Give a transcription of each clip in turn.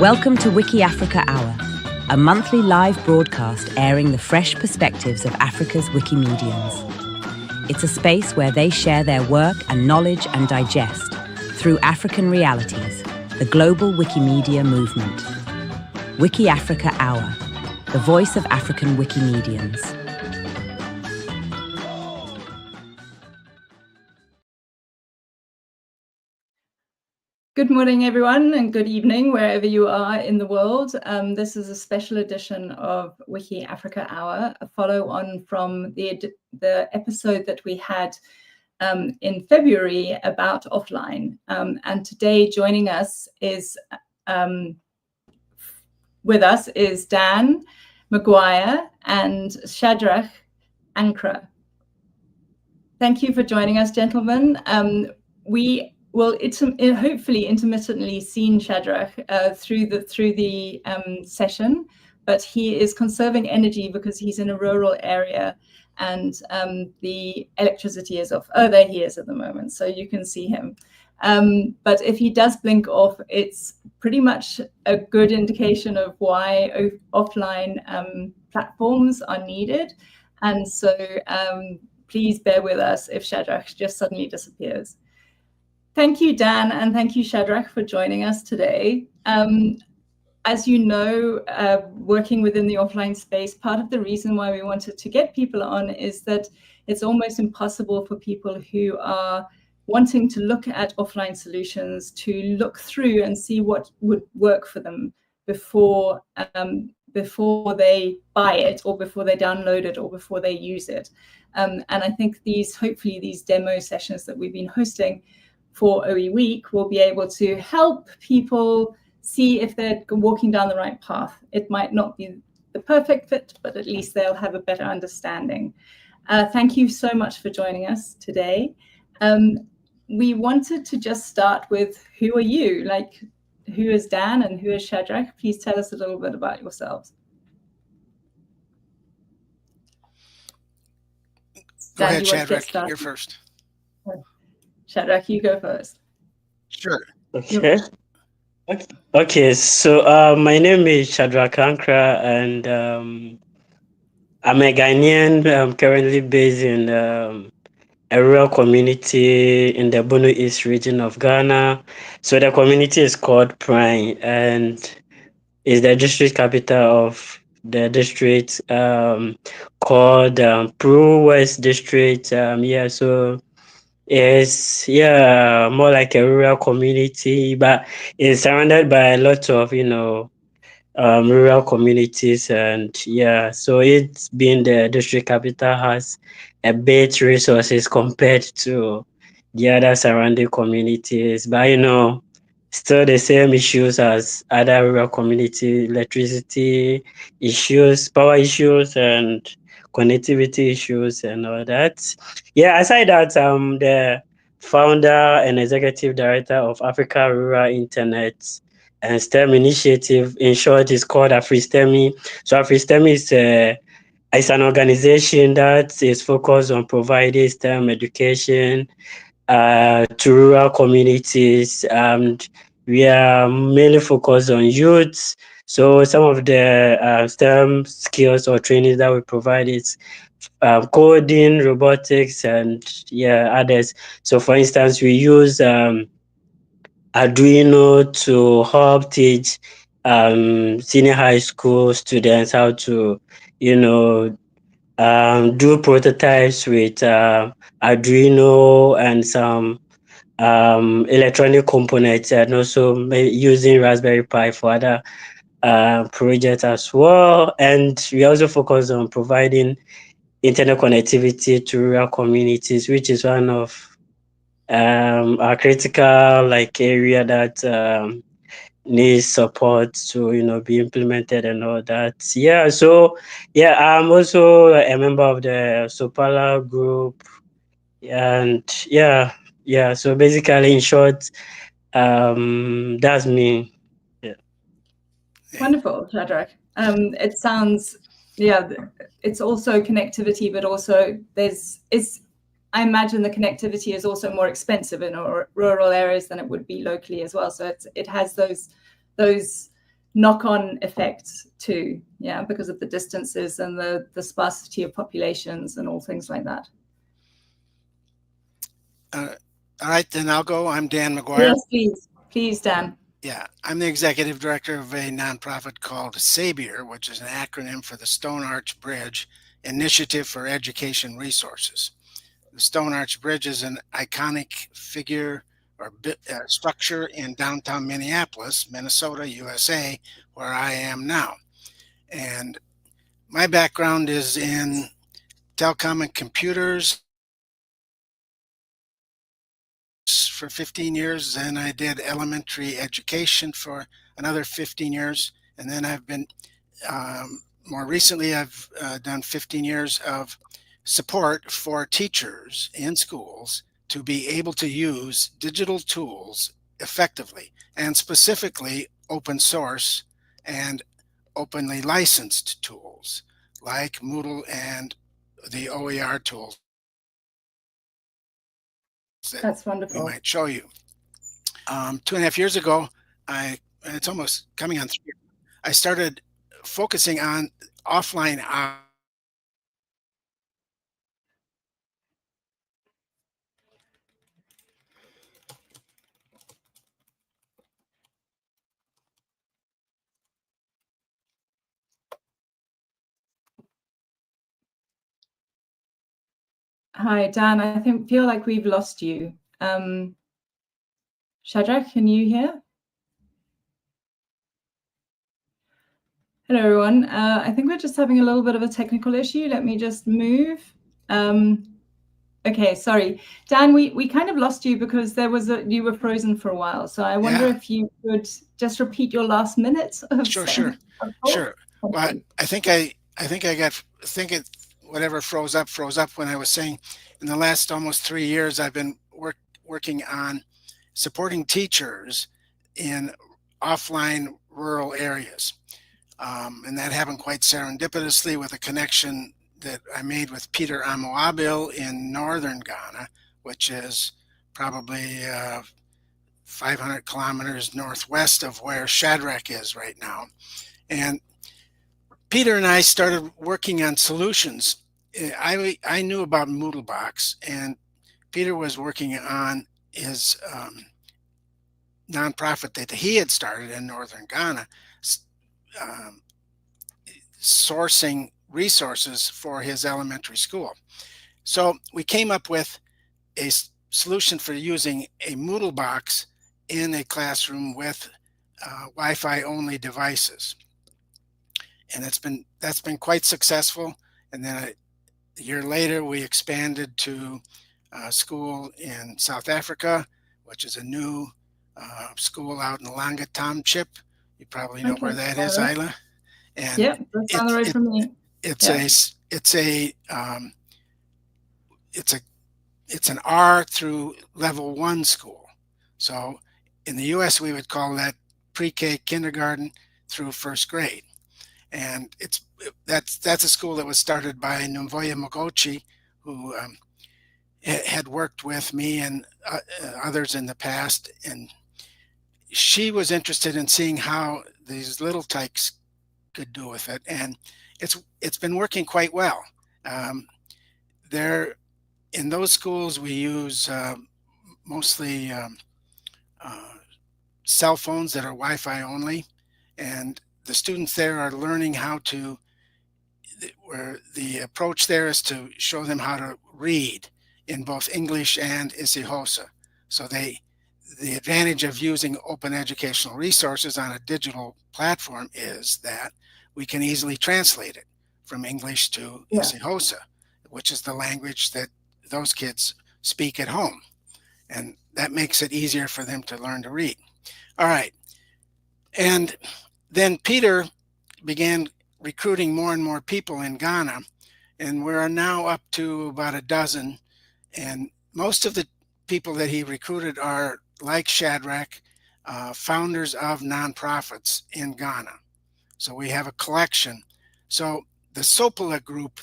Welcome to WikiAfrica Hour, a monthly live broadcast airing the fresh perspectives of Africa's Wikimedians. It's a space where they share their work and knowledge and digest, through African realities, the global Wikimedia movement. WikiAfrica Hour, the voice of African Wikimedians. Good morning, everyone, and good evening, wherever you are in the world. This is a special edition of WikiAfrica Hour, a follow-on from the episode that we had in February about offline. And today, joining us is with us is Dan, McGuire, and Shadrach Ankrah. Thank you for joining us, gentlemen. It's hopefully intermittently seen Shadrach through the session, but he is conserving energy because he's in a rural area and the electricity is off. Oh, there he is at the moment, so you can see him. But if he does blink off, it's pretty much a good indication of why offline platforms are needed. And so please bear with us if Shadrach just suddenly disappears. Thank you, Dan, and thank you, Shadrach, for joining us today. As you know, working within the offline space, part of the reason why we wanted to get people on is that it's almost impossible for people who are wanting to look at offline solutions to look through and see what would work for them before they buy it or before they download it or before they use it. And I think hopefully these demo sessions that we've been hosting for OE Week will be able to help people see if they're walking down the right path. It might not be the perfect fit, but at least they'll have a better understanding. Thank you so much for joining us today. We wanted to just start with, who are you? Like, who is Dan and who is Shadrach? Please tell us a little bit about yourselves. Go ahead, Shadrach, you're first. Shadrach, you go first. Sure. Okay. So my name is Shadrach Ankrah, and I'm a Ghanaian. I'm currently based in a rural community in the Bono East region of Ghana. So the community is called Prime, and is the district capital of the district called Pro West District. So it's more like a rural community, but it's surrounded by a lot of rural communities, and so it's being the district capital has a bit resources compared to the other surrounding communities, but still the same issues as other rural community: electricity issues, power issues, and connectivity issues and all that. Aside that, I'm the founder and executive director of Africa Rural Internet and STEM Initiative. In short, it's called AfriSTEMI. So AfriSTEMI is an organization that is focused on providing STEM education to rural communities, and we are mainly focused on youth. So some of the STEM skills or trainings that we provide is coding, robotics, and others. So for instance, we use Arduino to help teach senior high school students how to do prototypes with Arduino and some electronic components, and also using Raspberry Pi for other projects as well. And we also focus on providing internet connectivity to rural communities, which is one of our critical area that needs support to be implemented and all that. I'm also a member of the Sopal group, and so basically, in short, that's me. Wonderful, Shadrach. It sounds, it's also connectivity, but also I imagine the connectivity is also more expensive in rural areas than it would be locally as well. So it has those knock-on effects too, yeah, because of the distances and the sparsity of populations and all things like that. All right, then I'll go. I'm Dan McGuire. Yes, please. Please, Dan. Yeah, I'm the executive director of a nonprofit called SABIR, which is an acronym for the Stone Arch Bridge Initiative for Education Resources. The Stone Arch Bridge is an iconic figure or structure in downtown Minneapolis, Minnesota, USA, where I am now. And my background is in telecom and computers for 15 years. Then I did elementary education for another 15 years. And then I've been, more recently, I've done 15 years of support for teachers in schools to be able to use digital tools effectively, and specifically open source and openly licensed tools like Moodle and the OER tools. That's wonderful. We might show you. 2.5 years ago, it's almost coming on 3 years, I started focusing on offline. Hi, Dan. I feel like we've lost you. Shadrach, can you hear? Hello, everyone. I think we're just having a little bit of a technical issue. Let me just move. Okay, sorry. Dan, we kind of lost you because you were frozen for a while. So I wonder if you could just repeat your last minute of Sure. Well, I think whatever froze up when I was saying in the last almost 3 years, I've been working on supporting teachers in offline rural areas. And that happened quite serendipitously with a connection that I made with Peter Amoabil in northern Ghana, which is probably 500 kilometers northwest of where Shadrach is right now. And Peter and I started working on solutions. I knew about MoodleBox, and Peter was working on his nonprofit that he had started in northern Ghana, sourcing resources for his elementary school. So we came up with a solution for using a MoodleBox in a classroom with Wi-Fi only devices. And that's been quite successful. And then a year later, we expanded to a school in South Africa, which is a new school out in Langa Township. You probably know where that is, Isla. And that's on the road from me. It's an R through level 1 school. So in the US, we would call that pre-K, kindergarten through first grade. And that's a school that was started by Numvoya Mogochi, who had worked with me and others in the past. And she was interested in seeing how these little tykes could do with it. And it's been working quite well. In those schools, we use mostly cell phones that are Wi-Fi only. And the students there are learning where the approach there is to show them how to read in both English and Isihosa. So the advantage of using open educational resources on a digital platform is that we can easily translate it from English to Isihosa, which is the language that those kids speak at home. And that makes it easier for them to learn to read. All right. And then Peter began recruiting more and more people in Ghana, and we're now up to about a dozen. And most of the people that he recruited are, like Shadrach, founders of nonprofits in Ghana. So we have a collection. So the Sopal group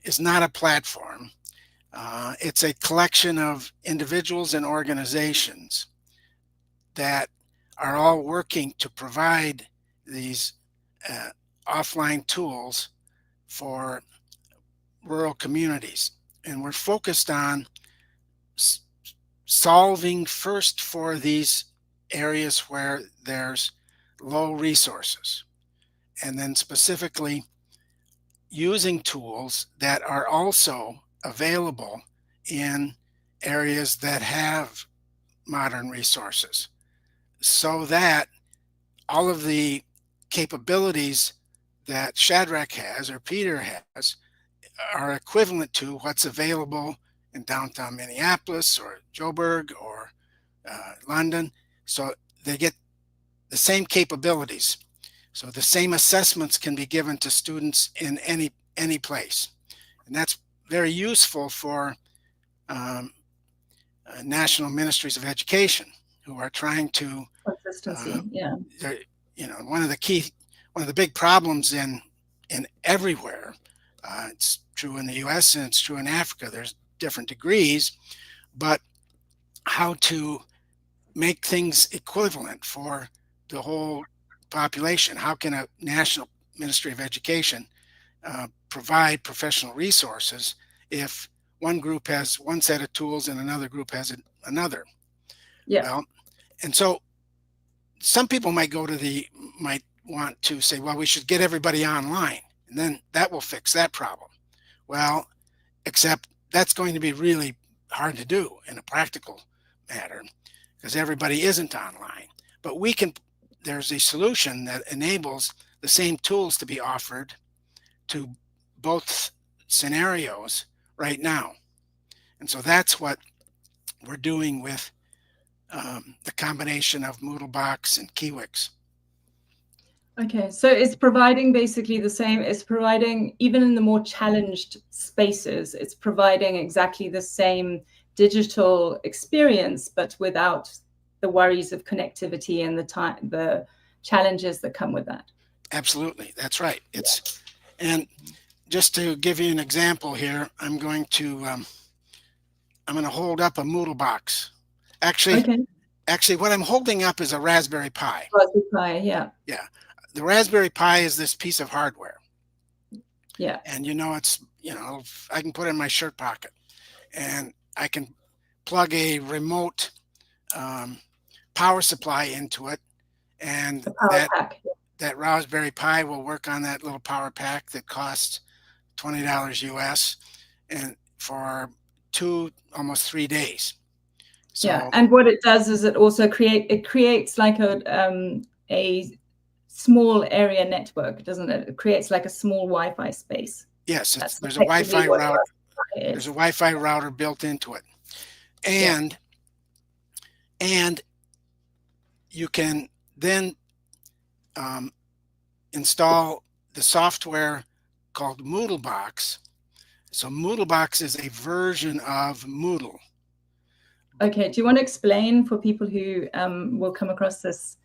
is not a platform. It's a collection of individuals and organizations that are all working to provide these offline tools for rural communities. And we're focused on solving first for these areas where there's low resources, and then specifically using tools that are also available in areas that have modern resources, so that all of the capabilities that Shadrach has or Peter has are equivalent to what's available in downtown Minneapolis or Joburg or London. So they get the same capabilities. So the same assessments can be given to students in any place. And that's very useful for national ministries of education who are trying to consistency. One of the big problems in everywhere, it's true in the US and it's true in Africa, there's different degrees, but how to make things equivalent for the whole population. How can a national ministry of education provide professional resources if one group has one set of tools and another group has another? Yeah. Well, and so some people might want to say, well, we should get everybody online, and then that will fix that problem. Well, except that's going to be really hard to do in a practical matter because everybody isn't online. But there's a solution that enables the same tools to be offered to both scenarios right now. And so that's what we're doing with the combination of MoodleBox and Kiwix. Okay, so it's providing basically the same, it's providing, even in the more challenged spaces, it's providing exactly the same digital experience, but without the worries of connectivity and the challenges that come with that. Absolutely, that's right. And just to give you an example here, I'm going to hold up a MoodleBox. Actually, what I'm holding up is a Raspberry Pi. Raspberry Pi, yeah. Yeah. The Raspberry Pi is this piece of hardware. Yeah. And I can put it in my shirt pocket, and I can plug a remote power supply into it, and that Raspberry Pi will work on that little power pack that costs $20 US, and for almost 3 days. So, yeah, and what it does is it also creates like a small area network, doesn't it? It creates like a small Wi-Fi space. Yes, there's a Wi-Fi router. There's a Wi-Fi router built into it, and you can then install the software called MoodleBox. So MoodleBox is a version of Moodle. Okay, do you want to explain for people who will come across this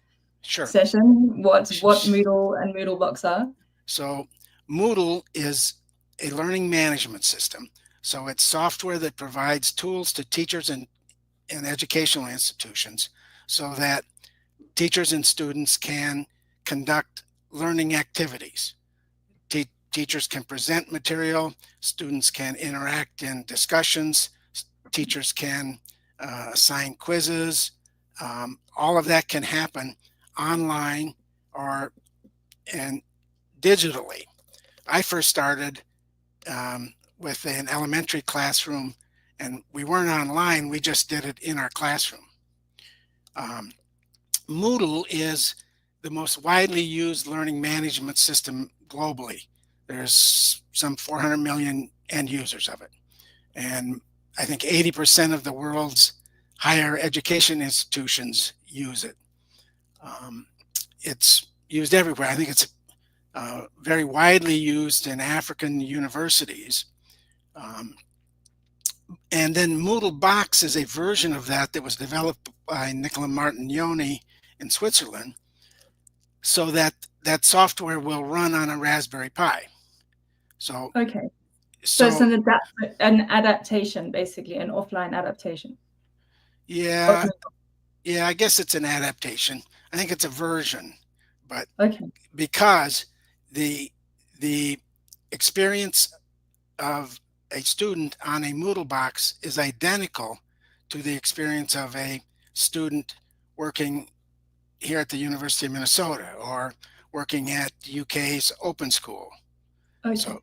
session what Moodle and MoodleBox are? So Moodle is a learning management system. So it's software that provides tools to teachers and educational institutions so that teachers and students can conduct learning activities. Teachers can present material, students can interact in discussions, teachers can assign quizzes. All of that can happen online and digitally. I first started with an elementary classroom, and we weren't online, we just did it in our classroom. Moodle is the most widely used learning management system globally. There's some 400 million end users of it. And I think 80% of the world's higher education institutions use it. It's used everywhere. I think it's very widely used in African universities. And then MoodleBox is a version of that was developed by Nicola Martignoni in Switzerland, so that software will run on a Raspberry Pi. So okay. So it's an adaptation, basically, an offline adaptation. Yeah, I guess it's an adaptation. I think it's a version, but Okay. because the experience of a student on a MoodleBox is identical to the experience of a student working here at the University of Minnesota or working at UK's Open School. Okay. So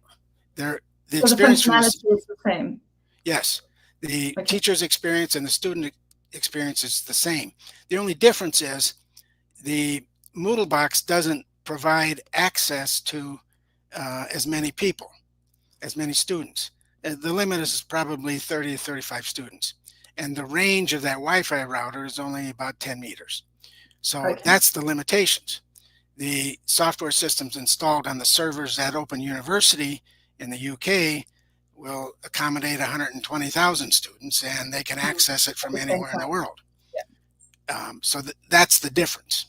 the So experience the from functionality is the same. yes, the Okay. teacher's experience and the student experience is the same. The only difference is the MoodleBox doesn't provide access to as many people, as many students. The limit is probably 30 to 35 students. And the range of that Wi-Fi router is only about 10 meters. So Okay. that's the limitations. The software systems installed on the servers at Open University in the UK will accommodate 120,000 students, and they can access it from anywhere in the world. Yeah. So that's the difference.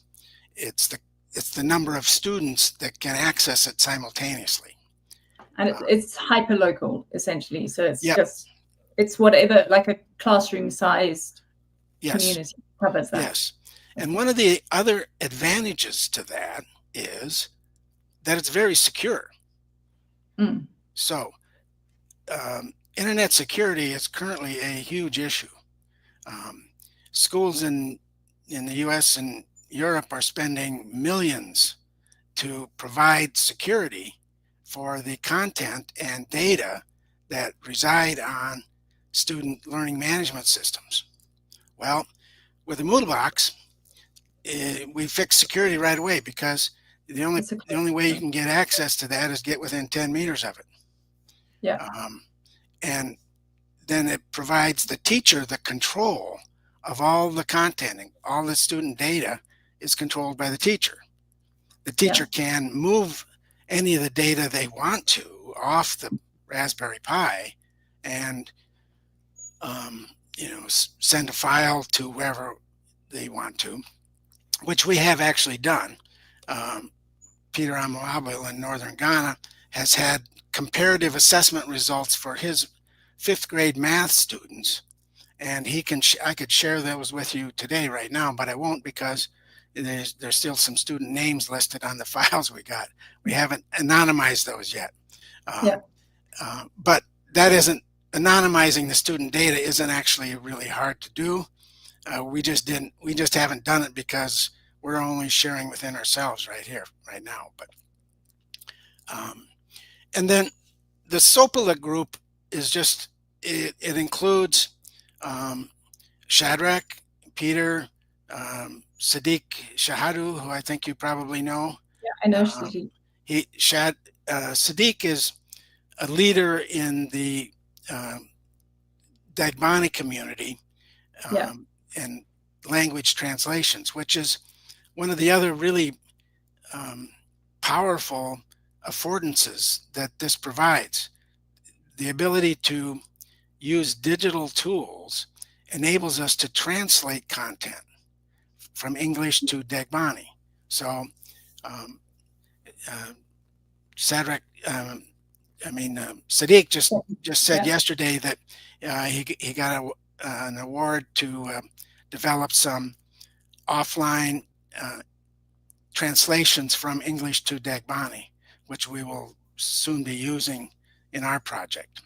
It's the number of students that can access it simultaneously. And it's hyper local essentially. So it's Yep. just, it's whatever, like a classroom sized Yes. community covers that. Yes. And one of the other advantages to that is that it's very secure. Mm. So internet security is currently a huge issue. Schools in the US and Europe are spending millions to provide security for the content and data that reside on student learning management systems. Well, with the MoodleBox, we fix security right away, because the only way you can get access to that is get within 10 meters of it. Yeah. And then it provides the teacher the control of all the content, and all the student data is controlled by the teacher. The teacher can move any of the data they want to off the Raspberry Pi and send a file to wherever they want to, which we have actually done. Peter Amoabo in northern Ghana has had comparative assessment results for his 5th grade math students, and I could share those with you today right now, but I won't, because there's still some student names listed on the files we got. We haven't anonymized those yet. But that isn't, anonymizing the student data isn't actually really hard to do. We just haven't done it because we're only sharing within ourselves right now. But and then the Sopal group is just, it includes Shadrach, Peter, Sadiq Shahadu, who I think you probably know. Yeah, I know Sadiq. Sadiq is a leader in the Dagbani community and language translations, which is one of the other really powerful affordances that this provides. The ability to use digital tools enables us to translate content from English to Dagbani. So Sadiq just said yesterday that he got an award to develop some offline translations from English to Dagbani, which we will soon be using in our project.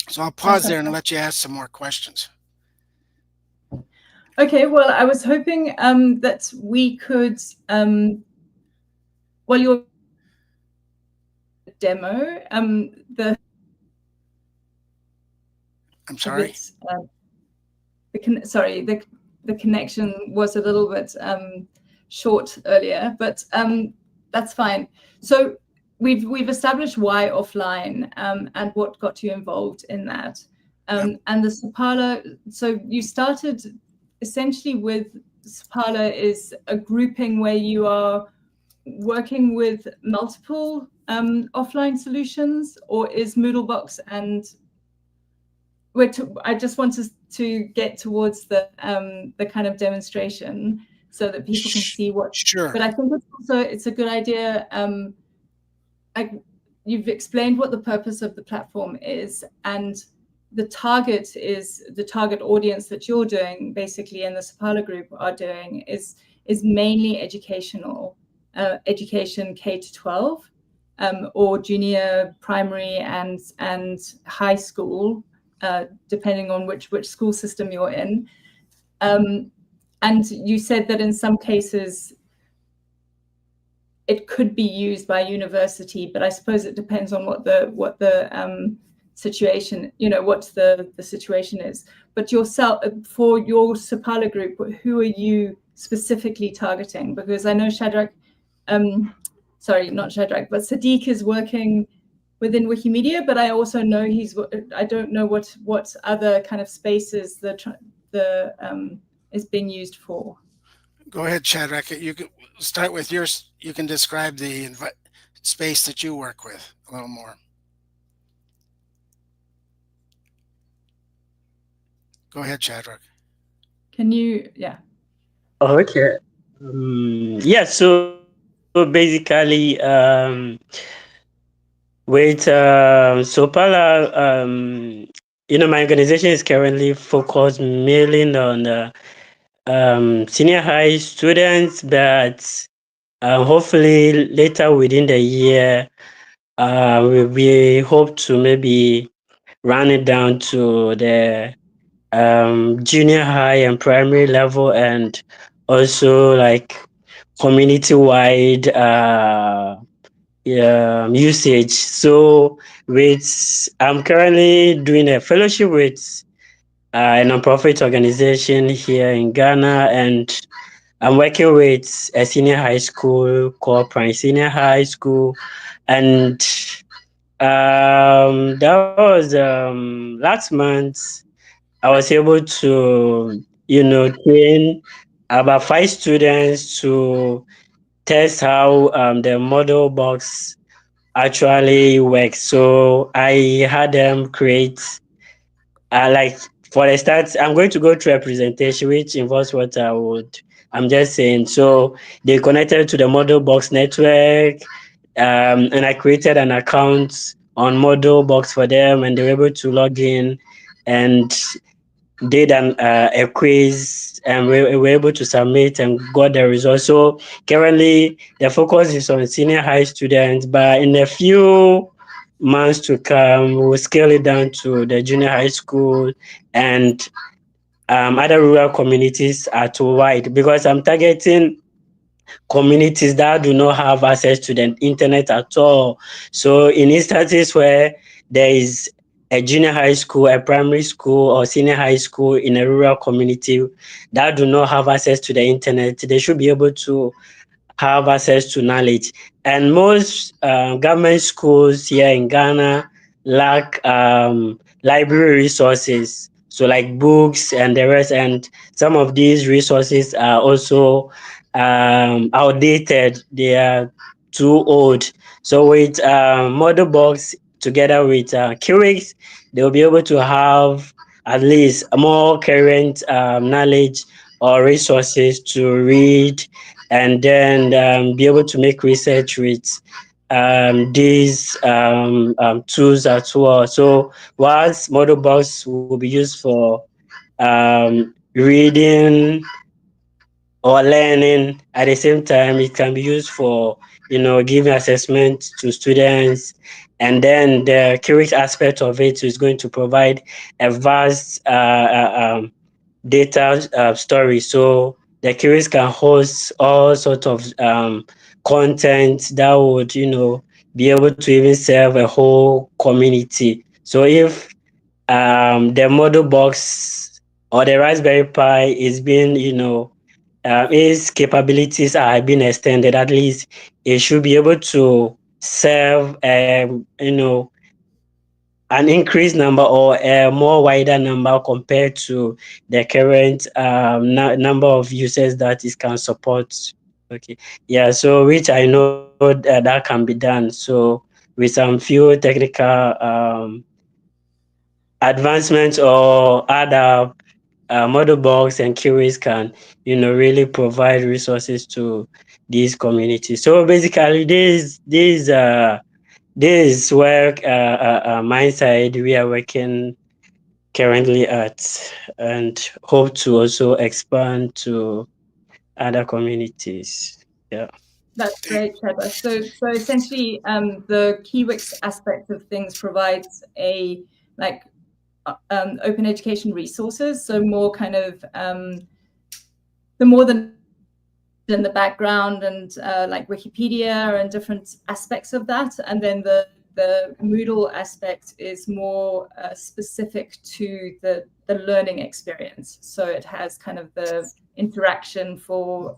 So I'll pause there and let you ask some more questions. Okay, well, I was hoping that we could, your demo, I'm sorry. The connection was a little bit short earlier, but that's fine. So we've established why offline and what got you involved in that. And the Sopal, so you started essentially with Sopal is a grouping where you are working with multiple offline solutions, or is MoodleBox and I just wanted to get towards the kind of demonstration so that people can see what. Sure. But I think it's a good idea. You've explained what the purpose of the platform is, and the target audience that you're doing basically, and the Sopal group are doing is mainly educational. education K to 12, or junior primary and high school, depending on which school system you're in. And you said that in some cases it could be used by university, but I suppose it depends on what the situation, what the situation is. But yourself, for your Sopal group, who are you specifically targeting? Because I know Shadrach, sorry, not Shadrach, but Sadiq is working within Wikimedia, but I also know I don't know what other kind of spaces is being used for. Go ahead, Shadrach. You can start with yours. You can describe the space that you work with a little more. Go ahead, Shadrach. Can you, yeah. Okay. Yeah, so basically, with Sopal, my organization is currently focused mainly on senior high students, but hopefully later within the year, we hope to maybe run it down to the junior high and primary level, and also like community-wide usage. So I'm currently doing a fellowship with a nonprofit organization here in Ghana, and I'm working with a senior high school called Prime Senior High School, and that was last month. I was able to, train about 5 students to test how the MoodleBox actually works. So I had them create, like for the start, I'm going to go through a presentation which involves what I'm just saying. So they connected to the MoodleBox network, and I created an account on MoodleBox for them, and they were able to log in and did a quiz, and we were able to submit and got the results. So currently the focus is on senior high students, but in a few months to come we'll scale it down to the junior high school and other rural communities at wide, because I'm targeting communities that do not have access to the internet at all. So in instances where there is a junior high school, a primary school, or senior high school in a rural community that do not have access to the internet, they should be able to have access to knowledge. And most government schools here in Ghana lack library resources, so like books and the rest. And some of these resources are also outdated. They are too old. So with MoodleBox together with Kiwix, they'll be able to have at least more current knowledge or resources to read, and then be able to make research with these tools as well. So whilst MoodleBox will be used for reading or learning, at the same time it can be used for giving assessment to students. And then the Kiwix aspect of it is going to provide a vast data story. So the Kiwix can host all sorts of content that would be able to even serve a whole community. So if the MoodleBox or the Raspberry Pi is being its capabilities are being extended, at least it should be able to serve an increased number or a more wider number compared to the current number of users that it can support. Okay, yeah, so which I know that can be done. So with some few technical advancements or other MoodleBox and Kiwix can really provide resources to these communities. So basically this is where my side we are working currently at, and hope to also expand to other communities. Yeah. That's great, Shadrach. So essentially, the Kiwix aspect of things provides a open education resources. So more kind of the more than in the background and like Wikipedia and different aspects of that, and then the Moodle aspect is more specific to the learning experience. So it has kind of the interaction for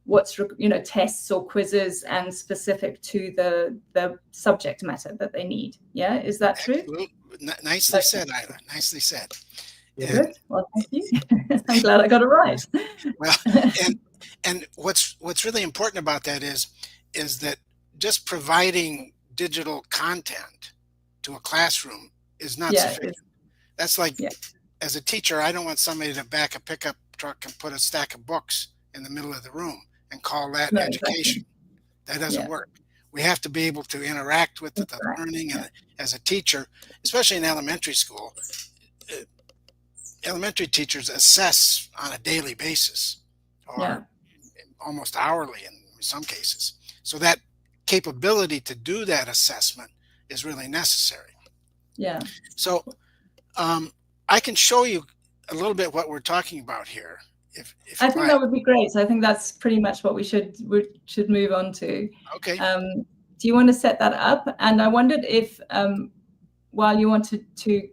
what's tests or quizzes and specific to the subject matter that they need. Yeah, is that true? Absolutely. Nicely said, Isla. Nicely said. Good. Well, thank you. I'm glad I got it right. Well, and what's really important about that is that just providing digital content to a classroom is not sufficient. That's like, as a teacher, I don't want somebody to back a pickup truck and put a stack of books in the middle of the room and call that education. Exactly. That doesn't work. We have to be able to interact with the learning. And as a teacher, especially in elementary school, elementary teachers assess on a daily basis or almost hourly in some cases. So that capability to do that assessment is really necessary. Yeah. So I can show you a little bit what we're talking about here. If I think that would be great. So I think that's pretty much what we should move on to. Okay. Do you want to set that up? And I wondered if while you wanted to,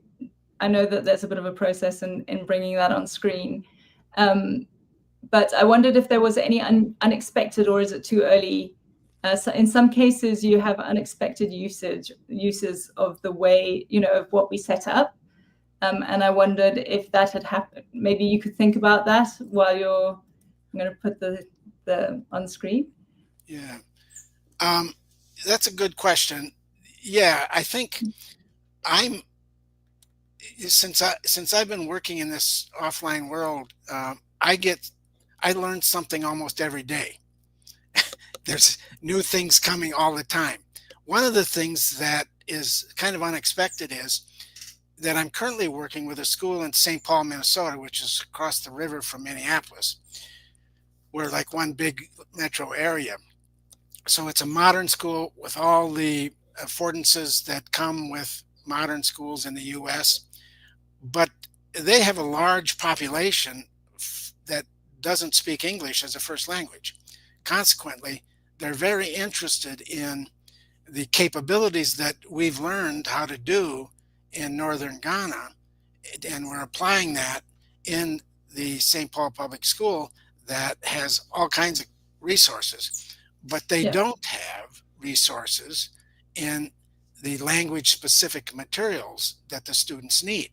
I know that there's a bit of a process in bringing that on screen, but I wondered if there was any unexpected, or is it too early? So in some cases, you have unexpected uses of the way, of what we set up. And I wondered if that had happened. Maybe you could think about that while I'm going to put the on screen. Yeah, that's a good question. Yeah, I think since I've been working in this offline world, I learn something almost every day. There's new things coming all the time. One of the things that is kind of unexpected is that I'm currently working with a school in St. Paul, Minnesota, which is across the river from Minneapolis. We're like one big metro area. So it's a modern school with all the affordances that come with modern schools in the U.S., but they have a large population that doesn't speak English as a first language. Consequently, they're very interested in the capabilities that we've learned how to do in northern Ghana, and we're applying that in the St. Paul Public School that has all kinds of resources, but they don't have resources in the language-specific materials that the students need.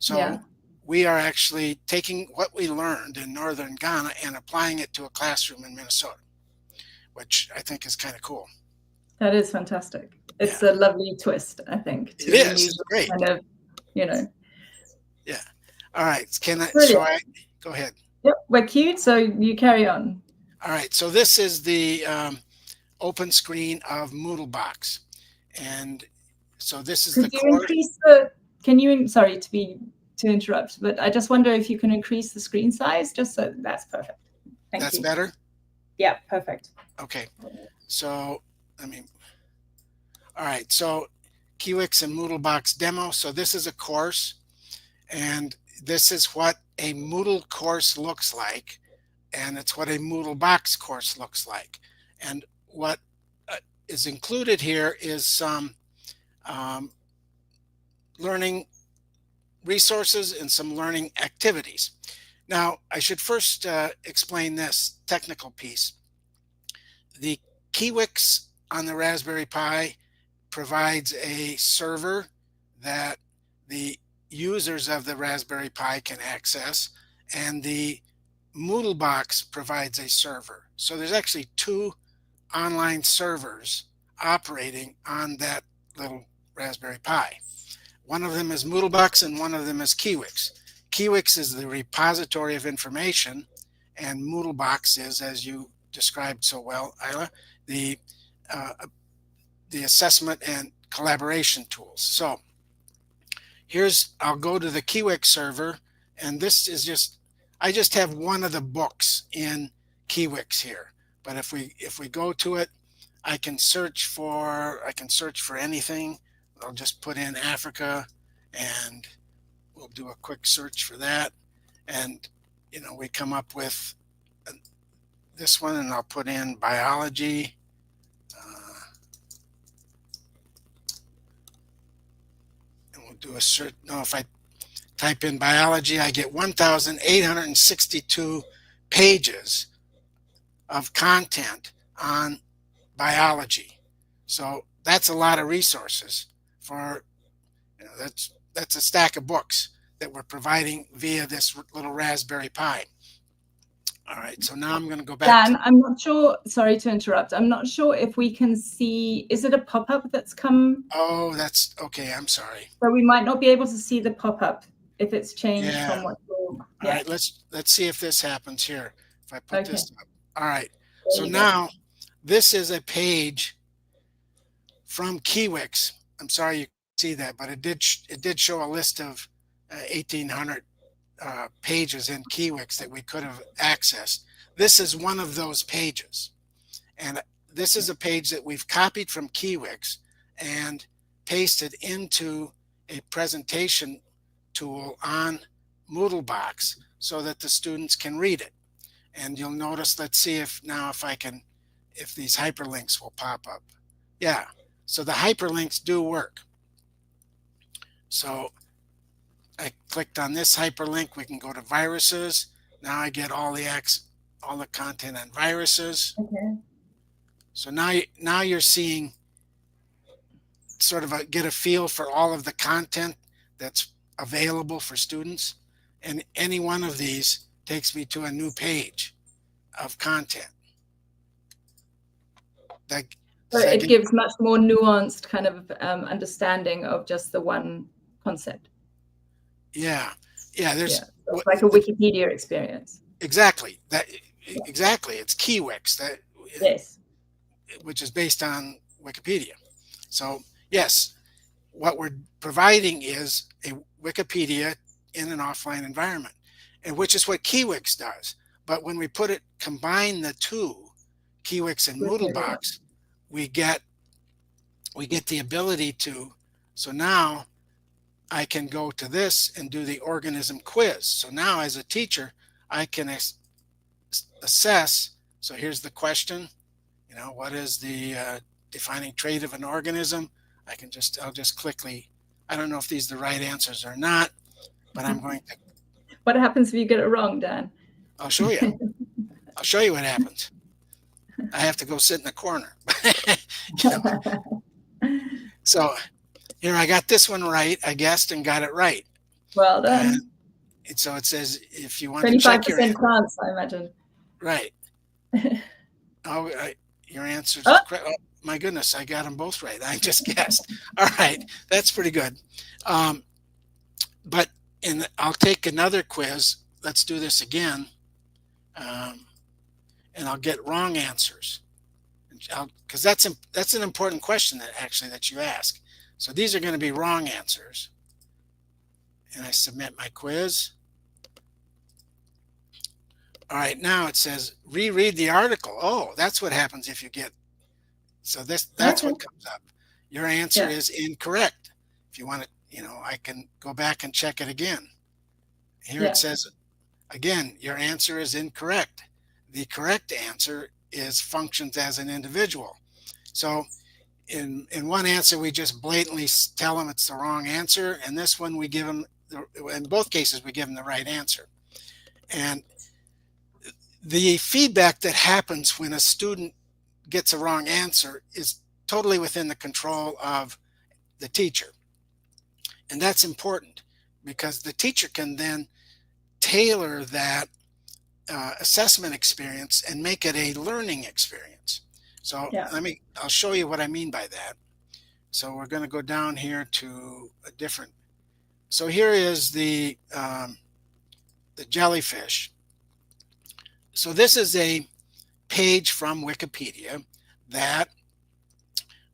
So we are actually taking what we learned in northern Ghana and applying it to a classroom in Minnesota, which I think is kind of cool. That is fantastic. It's a lovely twist, I think. It is. It's great. Kind of, Yeah. All right. Go ahead. Yep. We're queued, so you carry on. All right. So this is the open screen of MoodleBox. And so this is the core. Sorry to interrupt, but I just wonder if you can increase the screen size, just so that's perfect. Thank you. That's better? Yeah, perfect. Okay. So, all right. So Kiwix and MoodleBox demo. So this is a course, and this is what a Moodle course looks like, and it's what a MoodleBox course looks like. And what is included here is some learning resources and some learning activities. Now, I should first explain this technical piece. The Kiwix on the Raspberry Pi provides a server that the users of the Raspberry Pi can access, and the MoodleBox provides a server. So there's actually two online servers operating on that little Raspberry Pi. One of them is MoodleBox and one of them is Kiwix. Kiwix is the repository of information, and MoodleBox is, as you described so well, Isla, the assessment and collaboration tools. So I'll go to the Kiwix server, and this is I just have one of the books in Kiwix here, But if we go to it, I can search for anything. I'll just put in Africa, and we'll do a quick search for that. And we come up with this one, and I'll put in biology. And we'll do a search. No, if I type in biology, I get 1,862 pages of content on biology. So that's a lot of resources for, that's a stack of books that we're providing via this little Raspberry Pi. All right, so now I'm going to go back. Dan, I'm not sure, sorry to interrupt. I'm not sure if we can see, is it a pop-up that's come? Oh, that's okay. I'm sorry. So we might not be able to see the pop-up if it's changed from what you're, All right, let's see if this happens here. If I put this up. All right, so now this is a page from Kiwix. I'm sorry you can see that, but it did show a list of 1,800 pages in Kiwix that we could have accessed. This is one of those pages, and this is a page that we've copied from Kiwix and pasted into a presentation tool on MoodleBox so that the students can read it. And you'll notice, let's see if these hyperlinks will pop up. Yeah, so the hyperlinks do work. So I clicked on this hyperlink. We can go to viruses. Now I get all the content on viruses. Okay. So now you're seeing sort of get a feel for all of the content that's available for students. And any one of these takes me to a new page of content. So it gives much more nuanced kind of understanding of just the one concept. Yeah, there's it's like a Wikipedia experience. Exactly. Exactly. It's Kiwix, yes, which is based on Wikipedia. So yes, what we're providing is a Wikipedia in an offline environment, and which is what Kiwix does. But when we combine the two, Kiwix and MoodleBox, we get the ability to. So now I can go to this and do the organism quiz. So now as a teacher, I can assess. So here's the question, what is the defining trait of an organism? I'll just quickly, I don't know if these are the right answers or not, but I'm going to. What happens if you get it wrong, Dan? I'll show you. I'll show you what happens. I have to go sit in the corner. So here, I got this one right. I guessed and got it right. Well done. And so it says, if you want to check your 25% chance, I imagine. Right. Your answer's correct. Oh, my goodness, I got them both right. I just guessed. All right, that's pretty good. But I'll take another quiz. Let's do this again. And I'll get wrong answers. Because that's an important question that you ask. So these are going to be wrong answers. And I submit my quiz. All right, now it says reread the article. Oh, that's what happens if you get. So that's what comes up. Your answer is incorrect. If you want to, I can go back and check it again. Here it says, again, your answer is incorrect. The correct answer is functions as an individual. So in one answer, we just blatantly tell them it's the wrong answer. And this one, we give them, in both cases, we give them the right answer. And the feedback that happens when a student gets a wrong answer is totally within the control of the teacher. And that's important because the teacher can then tailor that assessment experience and make it a learning experience. So I'll show you what I mean by that. So we're going to go down here to a different. So here is the jellyfish. So this is a page from Wikipedia that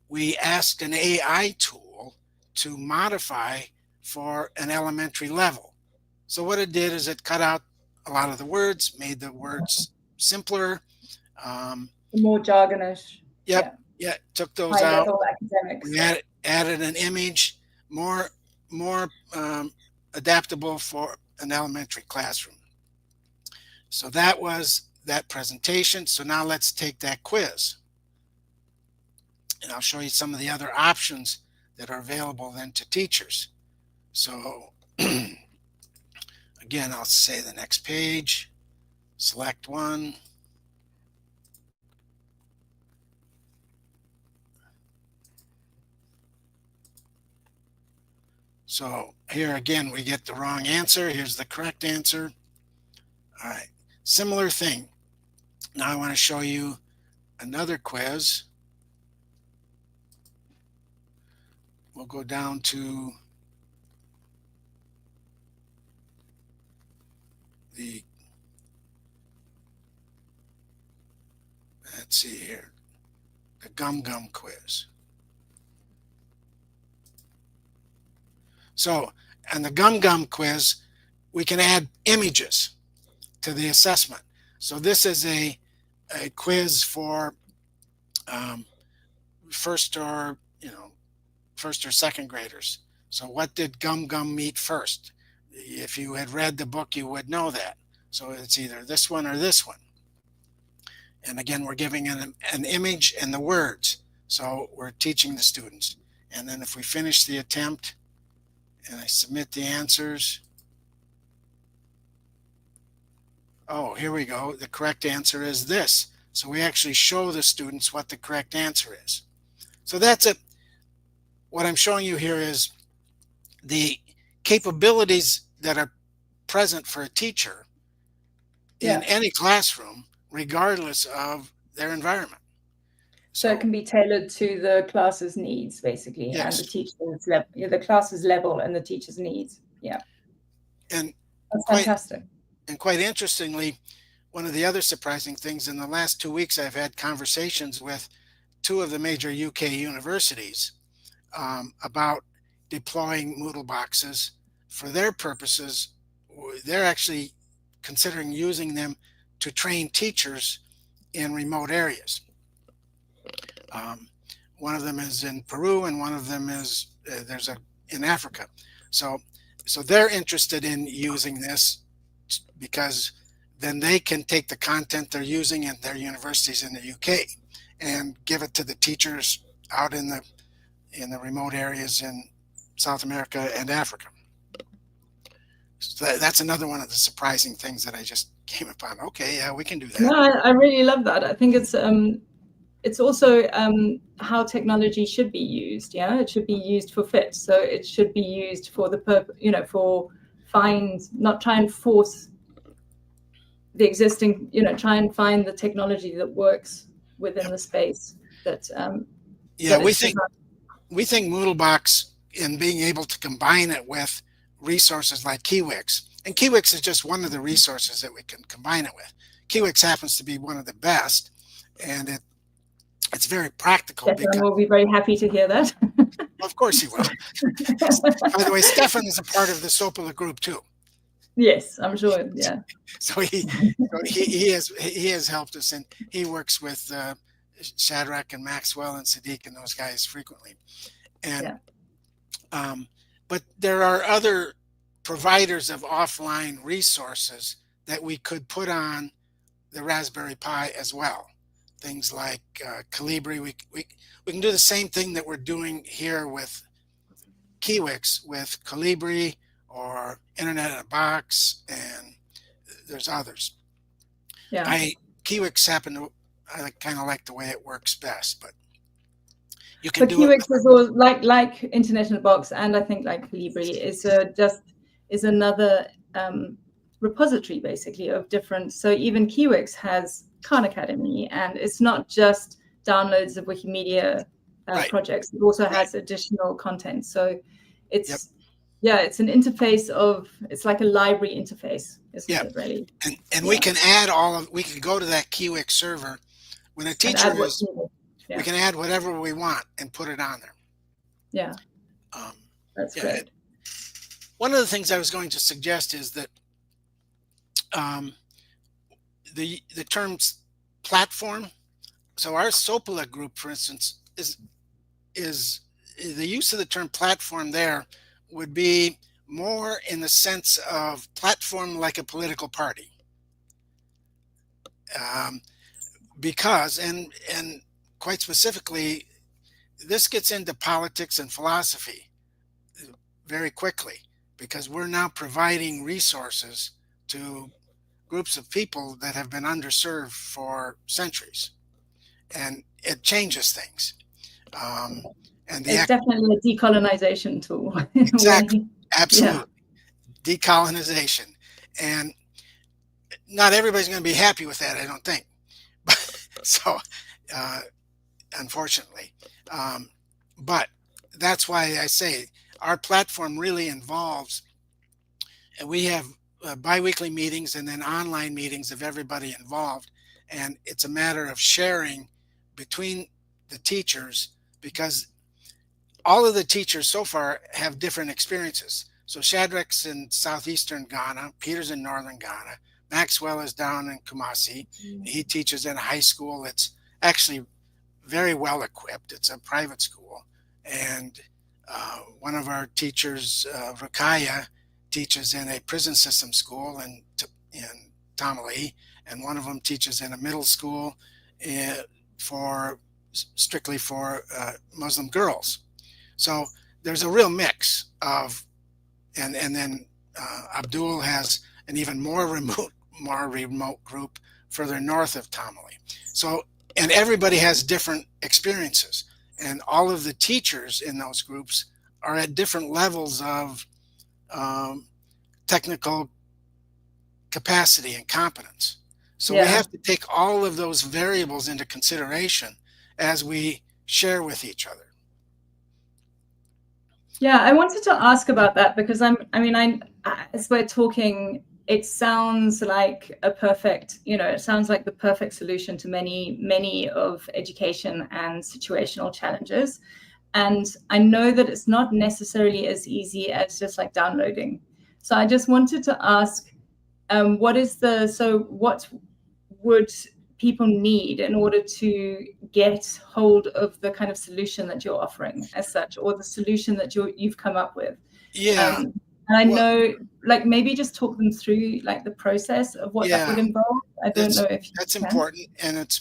we asked an AI tool to modify for an elementary level. So what it did is it cut out a lot of the words, made the words simpler, The more jargonish. Yep. Yeah. Took those high out. level academics. We added an image, more adaptable for an elementary classroom. So that was that presentation. So now let's take that quiz. And I'll show you some of the other options that are available then to teachers. So again, I'll say the next page, select one. So here again, we get the wrong answer. Here's the correct answer. All right, similar thing. Now I want to show you another quiz. We'll go down to the, let's see here, the Gum quiz. So on the Gum quiz, we can add images to the assessment. So this is a quiz for first or second graders. So what did Gum meet first? If you had read the book, you would know that. So it's either this one or this one. And again, we're giving an image and the words. So we're teaching the students. And then if we finish the attempt and I submit the answers, oh, here we go. The correct answer is this. So we actually show the students what the correct answer is. So that's it. What I'm showing you here is the capabilities that are present for a teacher in any classroom, regardless of their environment. So it can be tailored to the class's needs, basically, and the teacher's level, the class's level and the teacher's needs. Yeah. And that's fantastic. And quite interestingly, one of the other surprising things, in the last 2 weeks, I've had conversations with 2 of the major UK universities about deploying Moodle boxes for their purposes. They're actually considering using them to train teachers in remote areas. One of them is in Peru, and one of them is in Africa. So they're interested in using this because then they can take the content they're using in their universities in the UK and give it to the teachers out in the remote areas in South America and Africa. So that's another one of the surprising things that I just came upon. Okay, yeah, we can do that. No, I really love that. I think it's also how technology should be used. Yeah, it should be used for fit. So it should be used for the purpose, not try and force the existing, try and find the technology that works within the space that. We think MoodleBox, in being able to combine it with resources like Kiwix, and Kiwix is just one of the resources that we can combine it with. Kiwix happens to be one of the best, and it's very practical. Stefan will be very happy to hear that. Of course he will. By the way, Stefan is a part of the Sopal group too. Yes, I'm sure. Yeah. So he has helped us, and he works with Shadrach and Maxwell and Sadiq and those guys frequently. And but there are other providers of offline resources that we could put on the Raspberry Pi as well. Things like Calibri. We can do the same thing that we're doing here with Kiwix with Calibri or Internet in a Box, and there's others. Yeah. Kiwix I kind of like the way it works best, but you can do Kiwix is all, like Internet in a Box, and I think like Calibri is another repository basically of different. So even Kiwix has Khan Academy, and it's not just downloads of Wikimedia projects. It also has additional content. So it's it's an interface it's like a library interface, isn't it, really? And we can add we can go to that Kiwix server when a teacher we can add whatever we want and put it on there. Yeah. That's great. One of the things I was going to suggest is that the term platform so our Sopal group, for instance, is the use of the term platform there would be more in the sense of platform like a political party. Because, and quite specifically, this gets into politics and philosophy very quickly, because we're now providing resources to groups of people that have been underserved for centuries, and it changes things. And it's definitely a decolonization tool. Exactly, absolutely. Yeah. Decolonization, and not everybody's going to be happy with that, I don't think. So, unfortunately, but that's why I say our platform really involves, and we have bi-weekly meetings and then online meetings of everybody involved, and it's a matter of sharing between the teachers, because all of the teachers so far have different experiences. So Shadrach's in southeastern Ghana, Peter's in northern Ghana, Maxwell is down in Kumasi. He teaches in a high school that's actually very well equipped. It's a private school. And one of our teachers, Rakaya, teaches in a prison system school in Tamale, and one of them teaches in a middle school strictly for Muslim girls. So there's a real mix of, and then Abdul has an even more remote group further north of Tamale. So, and everybody has different experiences, and all of the teachers in those groups are at different levels of technical capacity and competence. So we have to take all of those variables into consideration as we share with each other. Yeah, I wanted to ask about that, because as we're talking, it sounds like a perfect, it sounds like the perfect solution to many of education and situational challenges. And I know that it's not necessarily as easy as just like downloading. So I just wanted to ask, what would people need in order to get hold of the kind of solution that you're offering as such, or the solution that you've come up with? Yeah. And I know, like, maybe just talk them through like the process of what that would involve. I don't know if that's important. And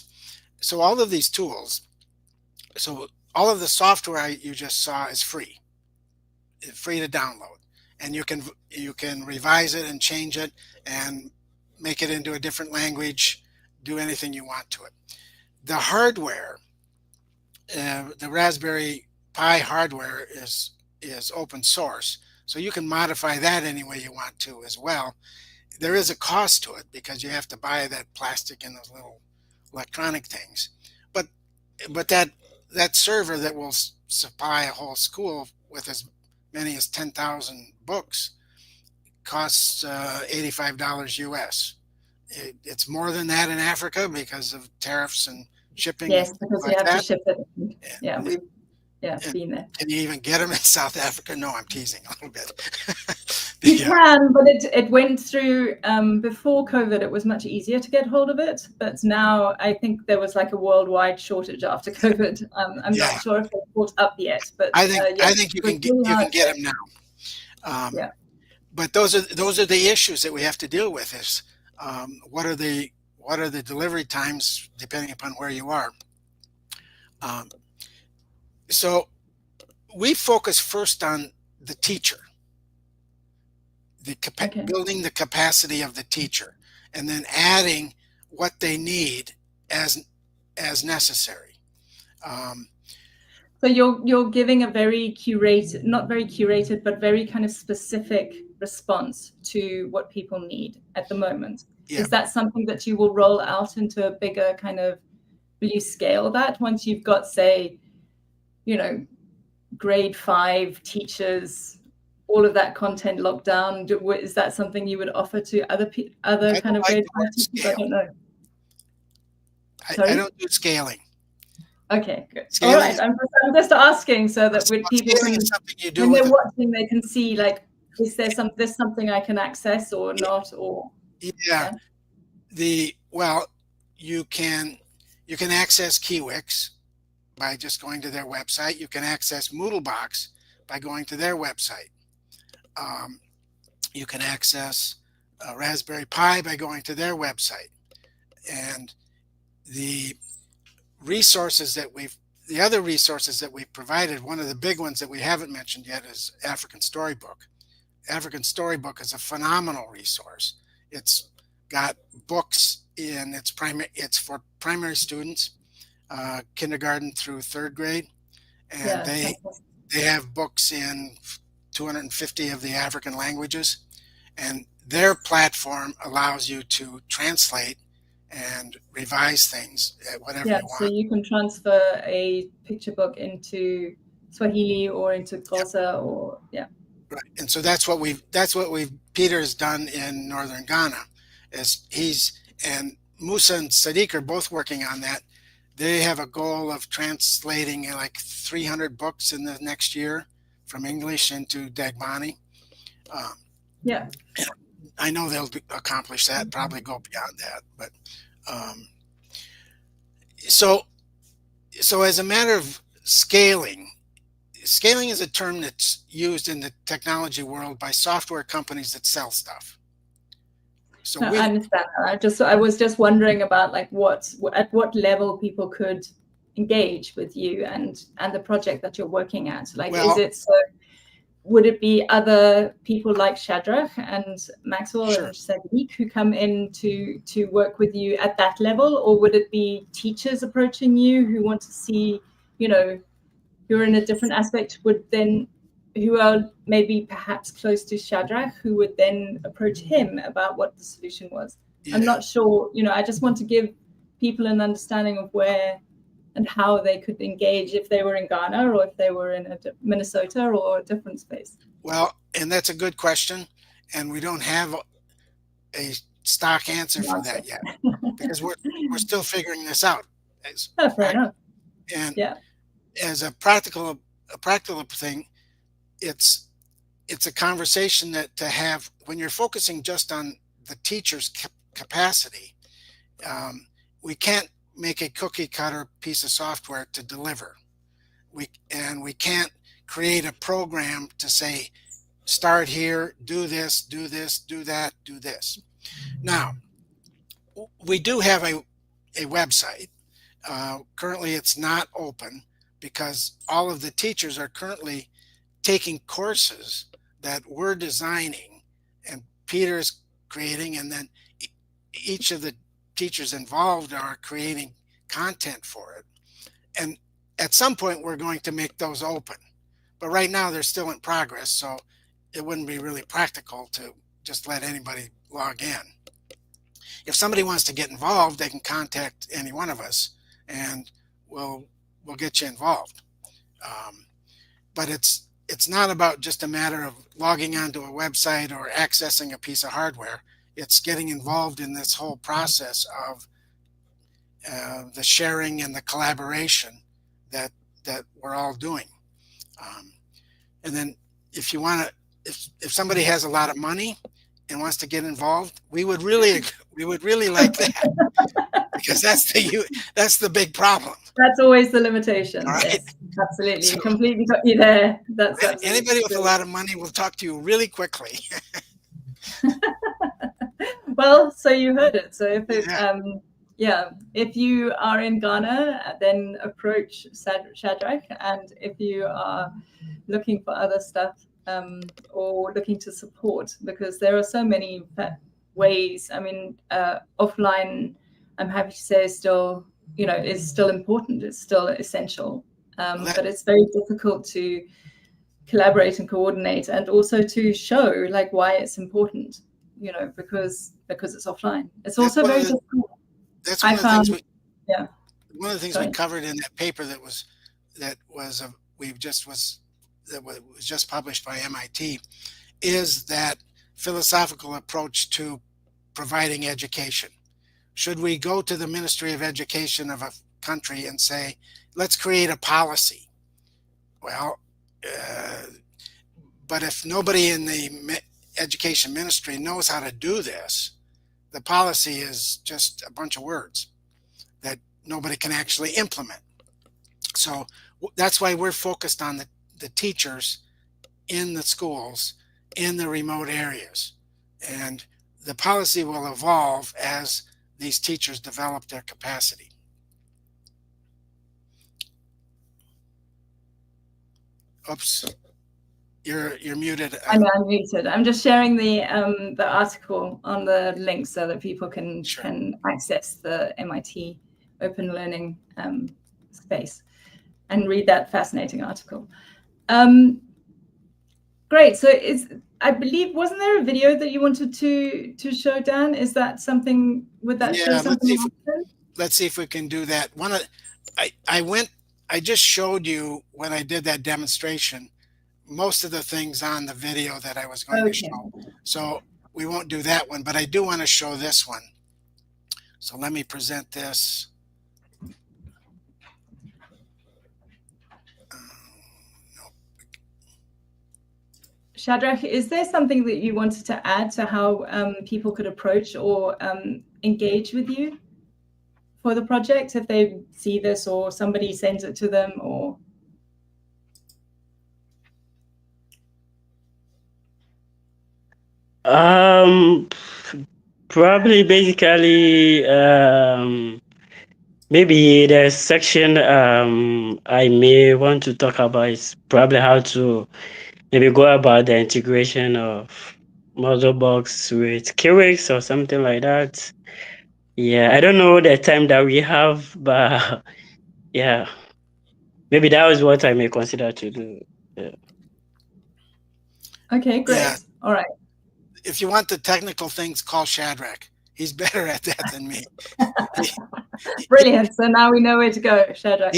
so all of these tools, so all of the software you just saw is free. It's free to download, and you can revise it and change it and make it into a different language, do anything you want to it. The hardware, the Raspberry Pi hardware is open source, so you can modify that any way you want to as well. There is a cost to it, because you have to buy that plastic and those little electronic things. But that server that will supply a whole school with as many as 10,000 books costs $85 US. It's more than that in Africa because of tariffs and shipping. Yes, because you have to ship it. Yeah, been there. Can you even get them in South Africa? No, I'm teasing a little bit. You can, but it went through, before COVID, it was much easier to get hold of it. But now I think there was like a worldwide shortage after COVID. I'm not sure if they've caught up yet, but I think you can get them now. But those are the issues that we have to deal with. Is what are the delivery times depending upon where you are. So we focus first on the teacher, building the capacity of the teacher, and then adding what they need as necessary. So you're giving a very curated, not very curated, but very kind of specific response to what people need at the moment. Yeah. Is that something that you will roll out into a bigger kind of, will you scale that once you've got, say, grade 5 teachers, all of that content locked down? Is that something you would offer to other kind of grade 5 teachers? I don't know. I don't do scaling. Okay, good. All right, I'm just asking so that with people when they're watching, they can see, like, is there something I can access or not, or well, you can You can access Kiwix by just going to their website. You can access MoodleBox by going to their website. You can access Raspberry Pi by going to their website. And the other resources that we've provided, one of the big ones that we haven't mentioned yet is African Storybook. African Storybook is a phenomenal resource. It's got books it's for primary students, kindergarten through 3rd grade, and they have books in 250 of the African languages, and their platform allows you to translate and revise things at whatever you want. So you can transfer a picture book into Swahili or into Xhosa or Right, and so that's what Peter's done in northern Ghana. Is and Musa and Sadiq are both working on that. They have a goal of translating like 300 books in the next year from English into Dagbani. I know they'll accomplish that, probably go beyond that. But so as a matter of scaling is a term that's used in the technology world by software companies that sell stuff. So I understand that. I was just wondering about like at what level people could engage with you and the project that you're working at. Like, would it be other people like Shadrach and Maxwell and Sadiq who come in to work with you at that level, or would it be teachers approaching you who want to see, you're in a different aspect, who are maybe perhaps close to Shadrach, who would then approach him about what the solution was? Yeah. I'm not sure, I just want to give people an understanding of where and how they could engage if they were in Ghana or if they were in Minnesota or a different space. Well, and that's a good question. And we don't have a stock answer for that yet because we're still figuring this out. Fair enough. And as a practical thing, it's a conversation to have when you're focusing just on the teacher's capacity. We can't make a cookie cutter piece of software to deliver. We can't create a program to say, start here, do this, do that, do this. Now, we do have a website. Currently, it's not open because all of the teachers are currently taking courses that we're designing and Peter's creating, and then each of the teachers involved are creating content for it. And at some point, we're going to make those open. But right now, they're still in progress, so it wouldn't be really practical to just let anybody log in. If somebody wants to get involved, they can contact any one of us, and we'll get you involved. But it's not about just a matter of logging onto a website or accessing a piece of hardware. It's getting involved in this whole process of the sharing and the collaboration that we're all doing. And then if somebody has a lot of money and wants to get involved, we would really like that because that's the big problem. That's always the limitation. Right? Yes, absolutely. So, completely got you there. That's anybody with a lot of money will talk to you really quickly. Well, so you heard it. So if you are in Ghana, then approach Shadrach, and if you are looking for other stuff or looking to support, because there are so many ways. I mean, offline, I'm happy to say is still important. It's still essential, but it's very difficult to collaborate and coordinate, and also to show like why it's important. Because it's offline. It's also very difficult. That's one of the things one of the things we covered in that paper that was just published by MIT is that philosophical approach to providing education. Should we go to the Ministry of Education of a country and say, let's create a policy? Well, but if nobody in the education ministry knows how to do this, the policy is just a bunch of words that nobody can actually implement. So that's why we're focused on the teachers in the schools, in the remote areas. And the policy will evolve as these teachers develop their capacity. Oops, you're muted. I'm unmuted. I'm just sharing the article on the link so that people can access the MIT Open Learning space and read that fascinating article. Great. So I believe, wasn't there a video that you wanted to show, Dan? Is that something? Would that show something? Let's see if we can do that. I just showed you when I did that demonstration most of the things on the video that I was going to show. So we won't do that one, but I do want to show this one. So let me present this. Shadrach, is there something that you wanted to add to how people could approach or engage with you for the project if they see this or somebody sends it to them? Or probably basically maybe the section I may want to talk about is probably how to maybe go about the integration of MoodleBox with Kiwix or something like that. Yeah, I don't know the time that we have, but yeah, maybe that was what I may consider to do. Yeah. Okay, great. Yeah. All right. If you want the technical things, call Shadrach. He's better at that than me. Brilliant. So now we know where to go, Shadrach.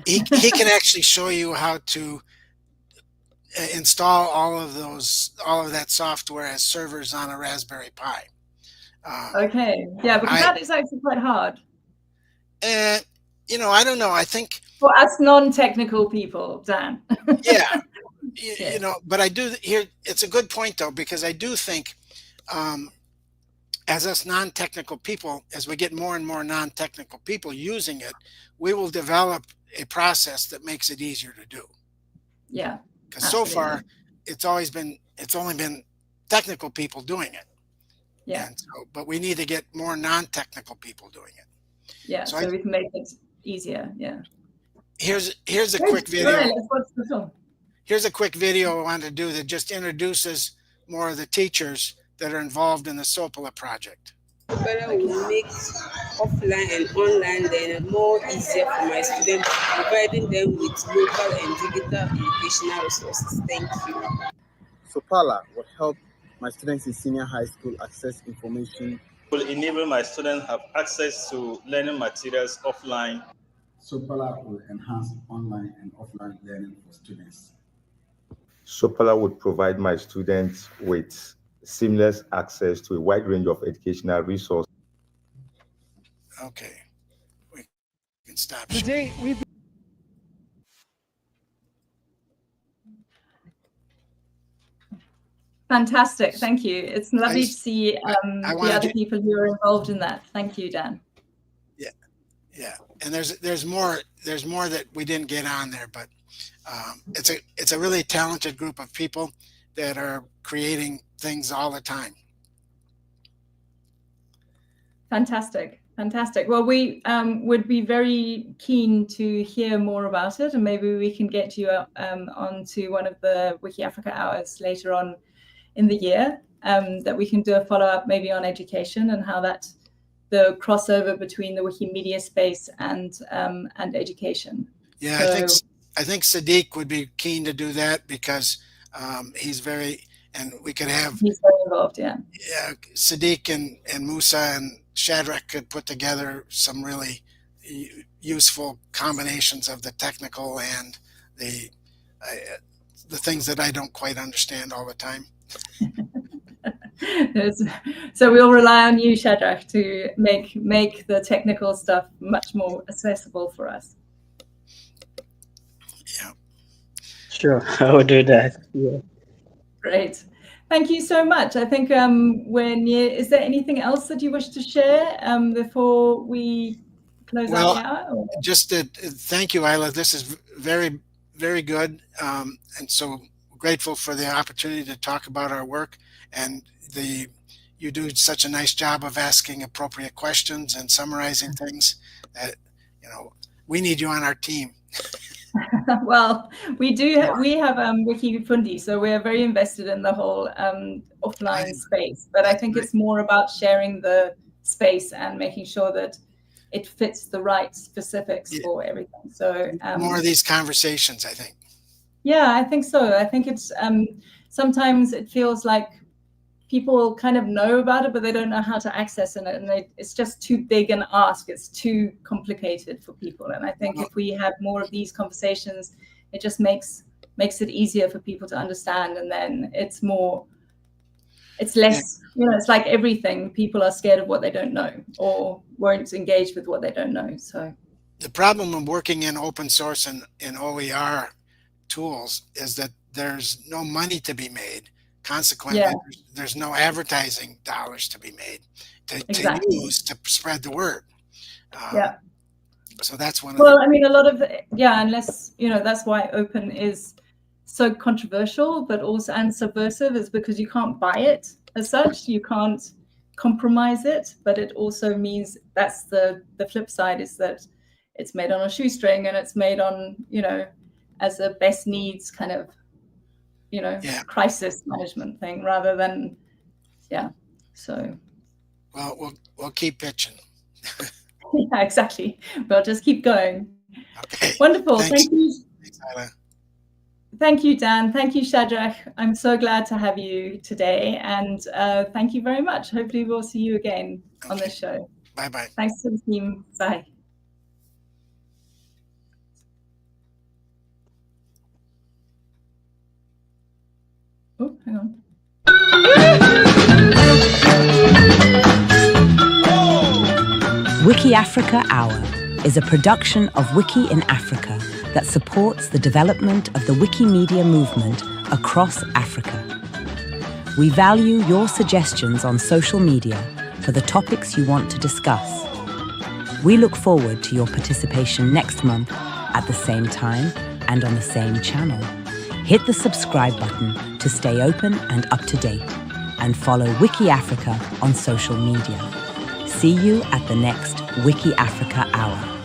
He can actually show you how to install all of that software as servers on a Raspberry Pi. Okay. Yeah, because that is actually quite hard. You know, I don't know. I think for us non-technical people, Dan. Yeah. You know, but I do here. It's a good point though, because I do think, as us non-technical people, as we get more and more non-technical people using it, we will develop a process that makes it easier to do. Yeah. Because so far, it's only been technical people doing it. Yeah. And so, but we need to get more non-technical people doing it. Yeah. So we can make it easier. Yeah. Here's a quick video. Right, let's watch the film. Here's a quick video I wanted to do that just introduces more of the teachers that are involved in the Sopal project. Sopal will make offline and online learning more easier for my students, providing them with local and digital educational resources. Thank you. Sopal will help my students in senior high school access information. Will enable my students have access to learning materials offline. Sopal will enhance online and offline learning for students. Sopal would provide my students with seamless access to a wide range of educational resources. Okay, we can stop. Today we've Fantastic, thank you. It's lovely to see the other people who are involved in that. Thank you, Dan. Yeah, and there's more that we didn't get on there, but it's a really talented group of people that are creating things all the time. Fantastic. Well, we would be very keen to hear more about it, and maybe we can get you onto one of the WikiAfrica hours later on in the year, that we can do a follow-up maybe on education and how the crossover between the Wikimedia space and education. Yeah, so, I think Sadiq would be keen to do that because he's very, and we could have. He's very involved, yeah. Yeah, Sadiq and Musa and Shadrach could put together some really useful combinations of the technical and the things that I don't quite understand all the time. So we'll rely on you, Shadrach, to make the technical stuff much more accessible for us. Yeah. Sure, I will do that. Yeah. Great. Thank you so much. I think is there anything else that you wish to share before we close out the hour? Or? Just to thank you, Isla. This is very, very good. And so grateful for the opportunity to talk about our work, and you do such a nice job of asking appropriate questions and summarizing things that, we need you on our team. Well, we have Wikifundi, so we're very invested in the whole offline space, but I think it's more about sharing the space and making sure that it fits the right specifics for everything. So more of these conversations, I think. Yeah, I think so. I think it's sometimes it feels like people kind of know about it, but they don't know how to access it, and it's just too big an ask. It's too complicated for people. And I think if we have more of these conversations, it just makes it easier for people to understand, and then it's less, it's like everything. People are scared of what they don't know or won't engage with what they don't know. So the problem of working in open source and in OER tools is that there's no money to be made. Consequently, there's no advertising dollars to be made to use to spread the word. So that's one of I mean, a lot of unless that's why open is so controversial, but also and subversive, is because you can't buy it as such. You can't compromise it, but it also means that's the flip side, is that it's made on a shoestring, and it's made on as a best needs kind of crisis management thing, rather than so we'll keep pitching. Yeah, exactly. We'll just keep going. Okay, wonderful. Thanks. Thank you. Thanks, Isla. Thank you, Dan. Thank you, Shadrach. I'm so glad to have you today, and thank you very much. Hopefully we'll see you again on this show. Bye-bye. Thanks to the team. Bye. Oh, hang on. WikiAfrica Hour is a production of Wiki in Africa that supports the development of the Wikimedia movement across Africa. We value your suggestions on social media for the topics you want to discuss. We look forward to your participation next month at the same time and on the same channel. Hit the subscribe button to stay open and up to date, and follow WikiAfrica on social media. See you at the next WikiAfrica Hour.